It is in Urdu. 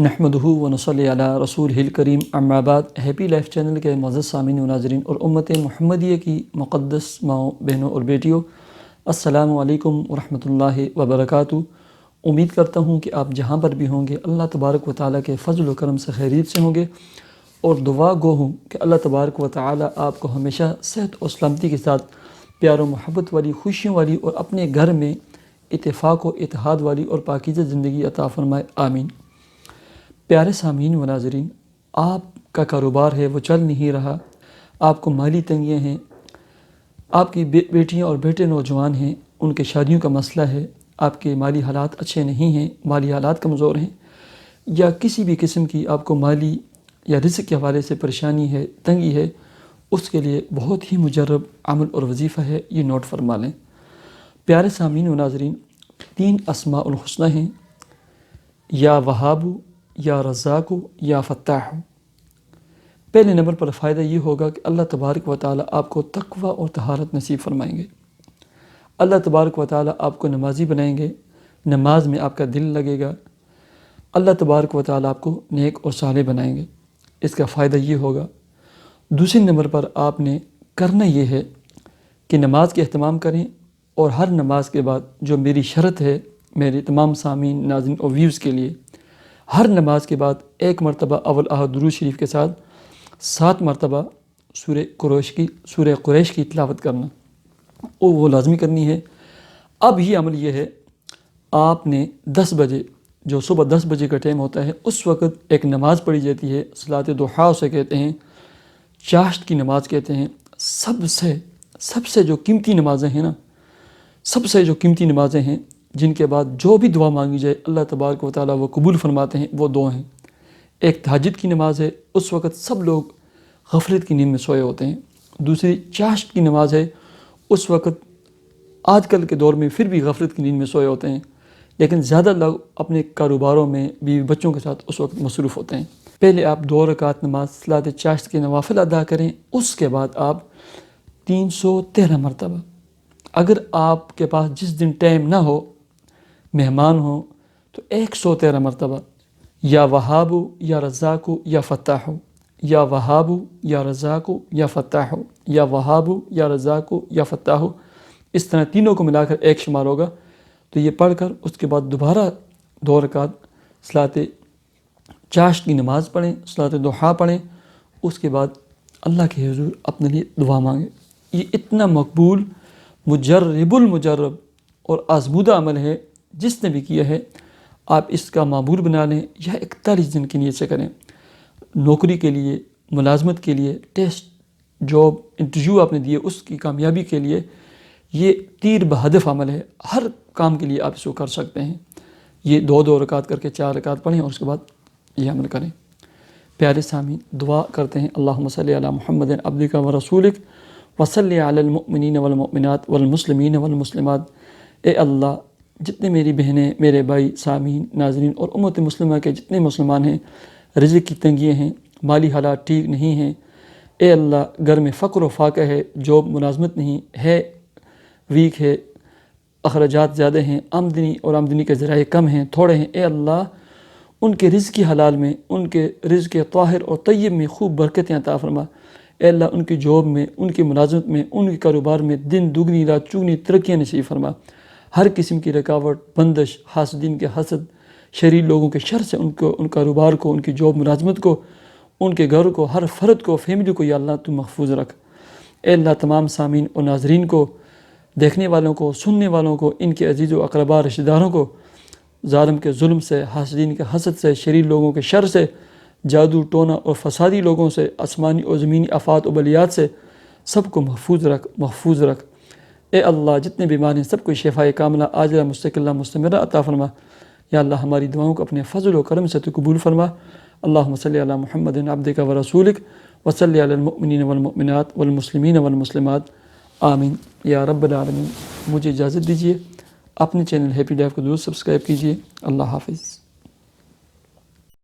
نحمدہ ونصلی علی رسولہ الکریم اما بعد۔ ہیپی لائف چینل کے معزز سامعین و ناظرین اور امت محمدیہ کی مقدس ماؤں، بہنوں اور بیٹیوں، السلام علیکم ورحمۃ اللہ وبرکاتہ۔ امید کرتا ہوں کہ آپ جہاں پر بھی ہوں گے اللہ تبارک و تعالیٰ کے فضل و کرم سے خیریت سے ہوں گے، اور دعا گو ہوں کہ اللہ تبارک و تعالیٰ آپ کو ہمیشہ صحت اور سلامتی کے ساتھ پیار و محبت والی، خوشیوں والی اور اپنے گھر میں اتفاق و اتحاد والی اور پاکیزہ زندگی عطا فرمائے، آمین۔ پیارے سامعین و ناظرین، آپ کا کاروبار ہے وہ چل نہیں رہا، آپ کو مالی تنگیاں ہیں، آپ کی بیٹیاں اور بیٹے نوجوان ہیں، ان کے شادیوں کا مسئلہ ہے، آپ کے مالی حالات اچھے نہیں ہیں، مالی حالات کمزور ہیں، یا کسی بھی قسم کی آپ کو مالی یا رزق کے حوالے سے پریشانی ہے، تنگی ہے، اس کے لیے بہت ہی مجرب عمل اور وظیفہ ہے، یہ نوٹ فرما لیں۔ پیارے سامعین و ناظرین، 3 اسماء الحسنی ہیں، یا وہاب، یا رزاق، یا فتاح۔ پہلے نمبر پر فائدہ یہ ہوگا کہ اللہ تبارک و تعالیٰ آپ کو تقوی اور طہارت نصیب فرمائیں گے۔ اللہ تبارک و تعالیٰ آپ کو نمازی بنائیں گے، نماز میں آپ کا دل لگے گا۔ اللہ تبارک و تعالیٰ آپ کو نیک اور صالح بنائیں گے، اس کا فائدہ یہ ہوگا۔ دوسرے نمبر پر آپ نے کرنا یہ ہے کہ نماز کے اہتمام کریں، اور ہر نماز کے بعد جو میری شرط ہے میرے تمام سامعین، ناظرین اور ویوز کے لیے، ہر نماز کے بعد 1 مرتبہ اول احد درود شریف کے ساتھ 7 مرتبہ سورہ قریش کی تلاوت کرنا، وہ لازمی کرنی ہے۔ اب یہ عمل یہ ہے، آپ نے 10 بجے، جو صبح 10 بجے کا ٹائم ہوتا ہے، اس وقت ایک نماز پڑھی جاتی ہے، صلاۃ ضحیٰ اسے کہتے ہیں، چاشت کی نماز کہتے ہیں۔ سب سے جو قیمتی نمازیں ہیں نا، سب سے جو قیمتی نمازیں ہیں، جن کے بعد جو بھی دعا مانگی جائے اللہ تبارک و تعالیٰ وہ قبول فرماتے ہیں، وہ 2 ہیں۔ ایک تہجد کی نماز ہے، اس وقت سب لوگ غفلت کی نیند میں سوئے ہوتے ہیں۔ دوسری چاشت کی نماز ہے، اس وقت آج کل کے دور میں پھر بھی غفلت کی نیند میں سوئے ہوتے ہیں، لیکن زیادہ لوگ اپنے کاروباروں میں بیوی بچوں کے ساتھ اس وقت مصروف ہوتے ہیں۔ پہلے آپ 2 رکعت نماز صلاۃ چاشت کے نوافل ادا کریں، اس کے بعد آپ 313 مرتبہ، اگر آپ کے پاس جس دن ٹائم نہ ہو، مہمان ہوں، تو 113 مرتبہ یا وہاب، یا رزاق، یا فتاح، یا وہاب، یا رزاق، یا فتاح، یا وہاب، یا رزاق، یا فتاح، اس طرح تینوں کو ملا کر 1 شمار ہوگا۔ تو یہ پڑھ کر اس کے بعد دوبارہ 2 رکعت صلاۃ چاشت کی نماز پڑھیں، صلاۃ ضحیٰ پڑھیں، اس کے بعد اللہ کے حضور اپنے لیے دعا مانگیں۔ یہ اتنا مقبول، مجرب المجرب اور آزمودہ عمل ہے، جس نے بھی کیا ہے آپ اس کا معمول بنا لیں، یا 41 دن کی نیت سے کریں۔ نوکری کے لیے، ملازمت کے لیے، ٹیسٹ، جاب، انٹرویو آپ نے دیے، اس کی کامیابی کے لیے یہ تیر بہدف عمل ہے، ہر کام کے لیے آپ اس کو کر سکتے ہیں۔ یہ 2 رکعت کر کے 4 رکعت پڑھیں، اور اس کے بعد یہ عمل کریں۔ پیارے سامعین، دعا کرتے ہیں، اللہم صلی علی محمد عبدک و رسولک وصلی علی المؤمنین والمؤمنات والمسلمین والمسلمات۔ اے اللہ، جتنے میری بہنیں، میرے بھائی، سامعین، ناظرین اور امت مسلمہ کے جتنے مسلمان ہیں، رزق کی تنگیاں ہیں، مالی حالات ٹھیک نہیں ہیں، اے اللہ گھر میں فقر و فاقہ ہے، جاب ملازمت نہیں ہے، ویک ہے، اخراجات زیادہ ہیں، آمدنی کے ذرائع کم ہیں، تھوڑے ہیں، اے اللہ ان کے رزق کی حلال میں، ان کے رزق طاہر اور طیب میں خوب برکتیں عطا فرما۔ اے اللہ ان کی جاب میں، ان کی ملازمت میں، ان کے کاروبار میں دن دگنی رات چگنی ترقیاں نصیب فرما۔ ہر قسم کی رکاوٹ، بندش، حاسدین کے حسد، شریر لوگوں کے شر سے ان کاروبار کو، ان کی جاب ملازمت کو، ان کے گھر کو، ہر فرد کو، فیملی کو یا اللہ تو محفوظ رکھ۔ اے اللہ تمام سامعین اور ناظرین کو، دیکھنے والوں کو، سننے والوں کو، ان کے عزیز و اقربا رشتہ داروں کو ظالم کے ظلم سے، حاسدین کے حسد سے، شریر لوگوں کے شر سے، جادو ٹونا اور فسادی لوگوں سے، آسمانی اور زمینی آفات و بلیات سے سب کو محفوظ رکھ۔ اے اللہ جتنے بیمار ہیں سب کو شفاء کاملہ عاجلہ مستقلہ مستمرہ عطا فرما۔ یا اللہ ہماری دعاؤں کو اپنے فضل و کرم سے تو قبول فرما۔ اللہم صلی علی محمد عبدک و رسولک وصلی علی المؤمنین والمؤمنات والمسلمین والمسلمات، آمین یا رب العالمین۔ مجھے اجازت دیجیے، اپنے چینل ہیپی لائف کو ضرور سبسکرائب کیجیے۔ اللہ حافظ۔